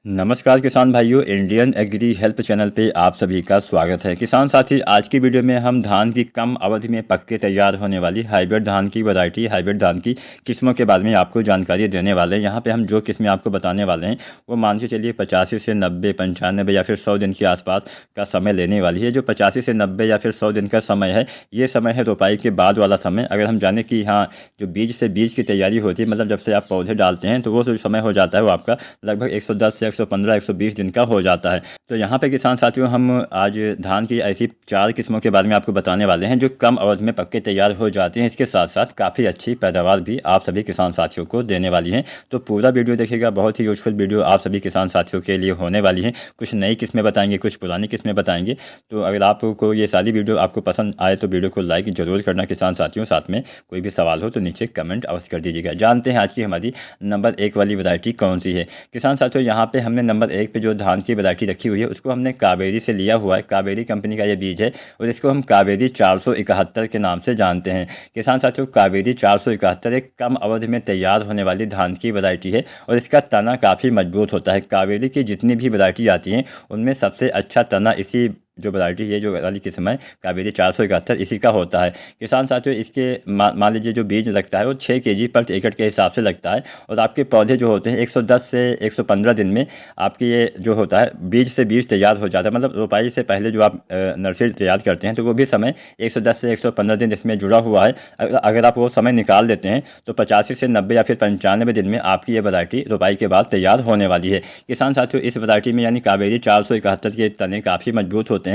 नमस्कार किसान भाइयों, इंडियन एग्री हेल्प चैनल पे आप सभी का स्वागत है। किसान साथी, आज की वीडियो में हम धान की कम अवधि में पक के तैयार होने वाली हाइब्रिड धान की वैरायटी, हाइब्रिड धान की किस्मों के बारे में आपको जानकारी देने वाले हैं। यहाँ पे हम जो किस्में आपको बताने वाले हैं वो मान के चलिए 85 से 90, 95 या फिर 100 दिन के आसपास का समय लेने वाली है। जो 85 से 90 या फिर 100 दिन का समय है, ये समय है रोपाई के बाद वाला समय। अगर हम जाने कि हाँ, जो बीज से बीज की तैयारी होती है, मतलब जब से आप पौधे डालते हैं तो वो जो समय हो जाता है वो आपका लगभग 110 से 115, 120 दिन का हो जाता है। तो यहाँ पे किसान साथियों, हम आज धान की ऐसी 4 किस्मों के बारे में आपको बताने वाले हैं जो कम अवधि में पक के तैयार हो जाती हैं। इसके साथ साथ काफ़ी अच्छी पैदावार भी आप सभी किसान साथियों को देने वाली हैं। तो पूरा वीडियो देखिएगा, बहुत ही यूजफुल वीडियो आप सभी किसान साथियों के लिए होने वाली है। कुछ नई किस्में बताएंगे, कुछ पुरानी किस्में बताएंगे। तो अगर आपको ये सारी वीडियो आपको पसंद आए तो वीडियो को लाइक जरूर करना किसान साथियों। साथ में कोई भी सवाल हो तो नीचे कमेंट अवश्य कर दीजिएगा। जानते हैं आज की हमारी नंबर 1 वाली वैरायटी कौन सी है। किसान साथियों, यहाँ पे हमने नंबर 1 पे जो धान की वैरायटी रखी हुई है उसको हमने कावेरी से लिया हुआ है। कावेरी कंपनी का ये बीज है और इसको हम कावेरी 471 के नाम से जानते हैं। किसान साथियों, कावेरी 471 एक कम अवधि में तैयार होने वाली धान की वैरायटी है और इसका तना काफ़ी मजबूत होता है। कावेरी की जितनी भी वैरायटी आती हैं उनमें सबसे अच्छा तना इसी जो वैरायटी ये जो वाली किस्म है कावेरी 471 इसी का होता है। किसान साथियों, इसके मान लीजिए जो बीज लगता है वो 6 केजी पर एकड़ के हिसाब से लगता है और आपके पौधे जो होते हैं 110 से 115 दिन में आपके ये जो होता है बीज से बीज तैयार हो जाता है। मतलब रोपाई से पहले जो आप नर्सरी तैयार करते हैं तो वो भी समय 110 से 115 दिन इसमें जुड़ा हुआ है। अगर आप वो समय निकाल देते हैं तो 85 से 90 या फिर 95 दिन में आपकी ये वैरायटी रोपाई के बाद तैयार होने वाली है। किसान साथियों, इस वैरायटी में यानी कावेरी 471 के तने काफ़ी मजबूत होते हैं।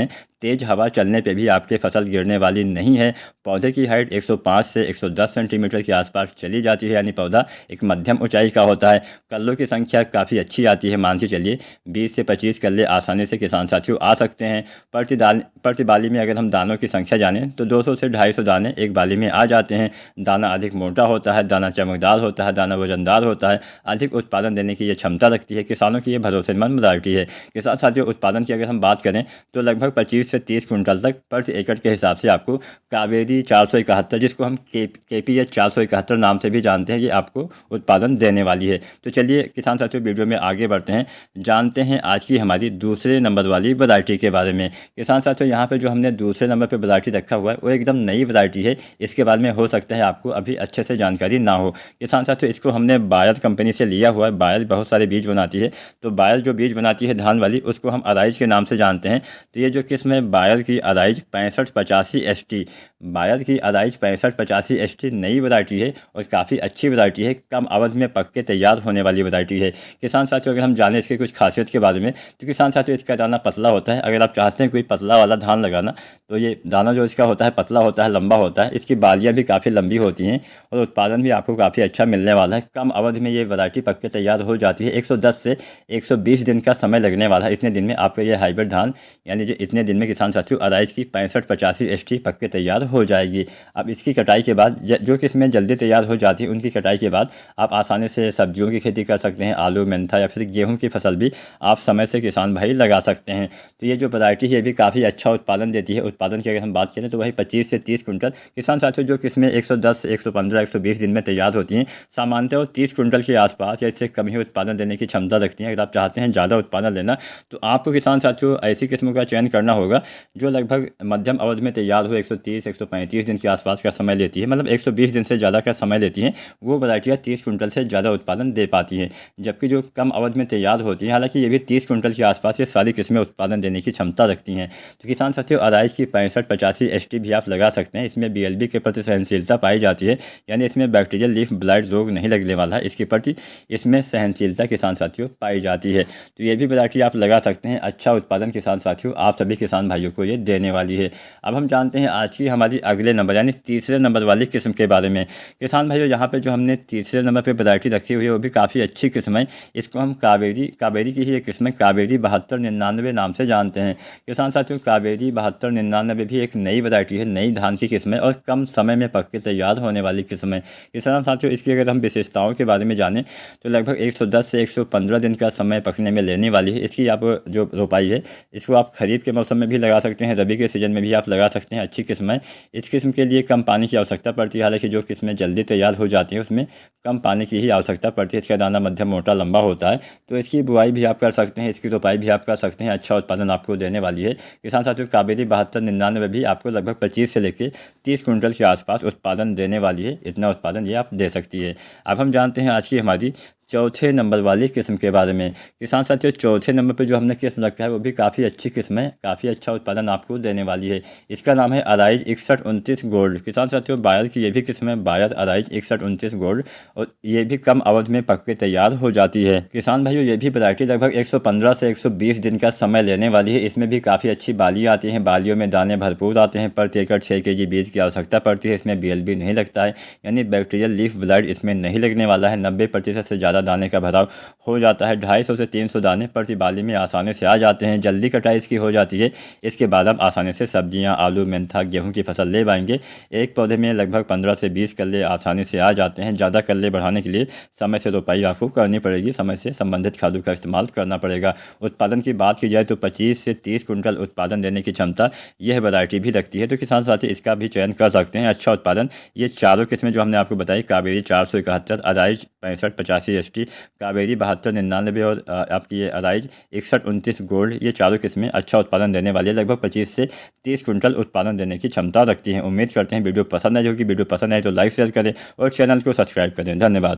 तेज हवा चलने पे भी आपके फसल गिरने वाली नहीं है। पौधे की हाइट 105 से 110 सेंटीमीटर के आसपास चली जाती है, यानी पौधा एक मध्यम ऊंचाई का होता है। कल्लों की संख्या काफ़ी अच्छी आती है। मान के चलिए 20 से 25 कल्ले आसानी से किसान साथियों आ सकते हैं। प्रति बाली में अगर हम दानों की संख्या जानें तो 200 से 250 दाने एक बाली में आ जाते हैं। दाना अधिक मोटा होता है, दाना चमकदार होता है, दाना वजनदार होता है, अधिक उत्पादन देने की ये क्षमता रखती है। किसानों की ये भरोसेमंद वैरायटी है। किसान साथियों, उत्पादन की अगर हम बात करें तो लगभग 25 से 30 कुंटल तक प्रति एकड़ के हिसाब से आपको कावेरी 471, जिसको हम KPH 471 नाम से भी जानते हैं, ये आपको उत्पादन देने वाली है। तो चलिए किसान साथियों, वीडियो में आगे बढ़ते हैं, जानते हैं आज की हमारी दूसरे नंबर वाली वैरायटी के बारे में। किसान साथियों, यहाँ पे जो हमने दूसरे नंबर पर वैरायटी रखा हुआ है वो एकदम नई वैरायटी है। इसके बारे में हो सकता है आपको अभी अच्छे से जानकारी ना हो। किसान साथियों, इसको हमने बायर कंपनी से लिया हुआ है। बायर बहुत सारे बीज बनाती है, तो बायर जो बीज बनाती है धान वाली, उसको हम अराइज के नाम से जानते हैं। तो ये जो किस्म है बायर की अराइज 6585 ST, बायर की अराइज 6585 ST नई वैरायटी है और काफ़ी अच्छी वैरायटी है। कम अवधि में पक के तैयार होने वाली वैरायटी है। किसान साथियों, अगर हम जानें इसकी कुछ खासियत के बारे में तो किसान साथियों, इसका दाना पतला होता है। अगर आप चाहते हैं कोई पतला वाला धान लगाना तो ये दाना जो इसका होता है पतला होता है, लंबा होता है। इसकी बालियाँ भी काफ़ी लंबी होती हैं और उत्पादन भी आपको काफ़ी अच्छा मिलने वाला है। कम अवधि में ये वैरायटी पक के तैयार हो जाती है। 110 से 120 दिन का समय लगने वाला है। इतने दिन में आपका ये हाइब्रिड धान यानी जो इतने दिन में किसान साथियों अराइज की 6585 ST पक के तैयार हो जाएगी। अब इसकी कटाई के बाद जो किस्में जल्दी तैयार हो जाती है उनकी कटाई के बाद आप आसानी से सब्जियों की खेती कर सकते हैं। आलू, मेंथा या फिर गेहूं की फसल भी आप समय से किसान भाई लगा सकते हैं। तो ये जो वैरायटी है ये भी काफ़ी अच्छा उत्पादन देती है। उत्पादन की अगर हम बात करें तो वही 25 से 30 कुंटल। किसान साथियों, जो किस्में 110, 115, 120 दिन में तैयार होती हैं सामान्यतः वो 30 कुंटल के आसपास या इससे कम ही उत्पादन देने की क्षमता रखती हैं। अगर आप चाहते हैं ज़्यादा उत्पादन लेना तो आपको किसान साथियों ऐसी किस्मों का चयन करना होगा जो लगभग मध्यम अवधि में तैयार हो। 130, 135 दिन के आसपास का समय लेती है, मतलब 120 दिन से ज़्यादा का समय लेती हैं। वो वैरायटियाँ 30 कुंटल से ज़्यादा उत्पादन दे पाती हैं। जबकि जो कम अवधि में तैयार होती हैं, हालांकि ये भी 30 कुंटल के आसपास ये सारी किस्में उत्पादन देने की क्षमता रखती हैं। तो किसान साथियों, अराइज की 6585 ST भी आप लगा सकते हैं। इसमें BLB के प्रति सहनशीलता पाई जाती है, यानी इसमें बैक्टीरियल लीफ ब्लाइट रोग नहीं लगने वाला है। इसके प्रति इसमें सहनशीलता किसान साथियों पाई जाती है। तो ये भी वैरायटी आप लगा सकते हैं। अच्छा उत्पादन किसान साथियों आप सभी किसान भाइयों को ये देने वाली है। अब हम जानते हैं आज की हमारी अगले नंबर यानी तीसरे नंबर वाली किस्म के बारे में। किसान भाइयों, यहाँ पे जो हमने तीसरे नंबर पे वैरायटी रखी हुई है वो भी काफ़ी अच्छी किस्म है। इसको हम कावेरी की ही एक किस्म है, कावेरी 7299 नाम से जानते हैं। किसान साथियों, कावेरी 7299 भी एक नई वैरायटी है, नई धान की किस्म है और कम समय में पक के तैयार होने वाली किस्म है। किसान साथियों, इसकी अगर हम विशेषताओं के बारे में जानें तो लगभग 110 से 115 दिन का समय पकने में लेने वाली है। इसकी आप जो रोपाई है इसको आप खरीफ के मौसम में भी लगा सकते हैं, रबी के सीज़न में भी आप लगा सकते हैं। अच्छी किस्म है। इस किस्म के लिए कम पानी की आवश्यकता पड़ती है। हालांकि जो किस्में जल्दी तैयार हो जाती हैं उसमें कम पानी की ही आवश्यकता पड़ती है। इसका दाना मध्यम मोटा लंबा होता है, तो इसकी बुआई भी आप कर सकते हैं, इसकी रोपाई भी आप कर सकते हैं। अच्छा उत्पादन आपको देने वाली है। किसान साथियों, कावेरी 7299 भी आपको लगभग 25 से लेकर 30 कुंटल के आसपास उत्पादन देने वाली है। इतना उत्पादन ये आप दे सकती है। अब हम जानते हैं आज की हमारी चौथे नंबर वाली किस्म के बारे में। किसान साथियों, चौथे नंबर पे जो हमने किस्म रखा है वो भी काफ़ी अच्छी किस्म है, काफ़ी अच्छा उत्पादन आपको देने वाली है। इसका नाम है अराइज 6129 गोल्ड। किसान साथियों, बायर की ये भी किस्म है, बायर अराइज 6129 गोल्ड, और ये भी कम अवधि में पक के तैयार हो जाती है। किसान भाइयों, ये भी वैरायटी लगभग 115 से 120 दिन का समय लेने वाली है। इसमें भी काफ़ी अच्छी बाली आती हैं, बालियों में दाने भरपूर आते हैं। प्रति एकड़ 6 kg बीज की आवश्यकता पड़ती है। इसमें BLB नहीं लगता है, यानी बैक्टीरियल लीफ ब्लाइट इसमें नहीं लगने वाला है। 90% से ज़्यादा दाने का भराव हो जाता है। 250 से 300 दाने प्रति बाली में आसानी से आ जाते हैं। जल्दी कटाई इसकी हो जाती है। इसके बाद आप आसानी से सब्जियां, आलू, मेंथा, गेहूं की फसल ले पाएंगे। एक पौधे में लगभग 15 से 20 कल्ले आसानी से आ जाते हैं। ज़्यादा कल्ले बढ़ाने के लिए समय से रोपाई आपको करनी पड़ेगी, समय से संबंधित खादों का इस्तेमाल करना पड़ेगा। उत्पादन की बात की जाए तो 25 से 30 कुंटल उत्पादन देने की क्षमता यह वैरायटी भी रखती है। तो किसान साथी इसका भी चयन कर सकते हैं। अच्छा उत्पादन ये चारों किस्में जो हमने आपको बताई, कावेरी 471, अराइज 6585 ST, कावेरी 7299 और आपकी ये अराइज 6129 गोल्ड, ये चारों किस्में अच्छा उत्पादन देने वाली है। लगभग 25 से 30 कुंटल उत्पादन देने की क्षमता रखती हैं। उम्मीद करते हैं वीडियो पसंद आई होगी। वीडियो पसंद आए तो लाइक शेयर करें और चैनल को सब्सक्राइब करें। धन्यवाद।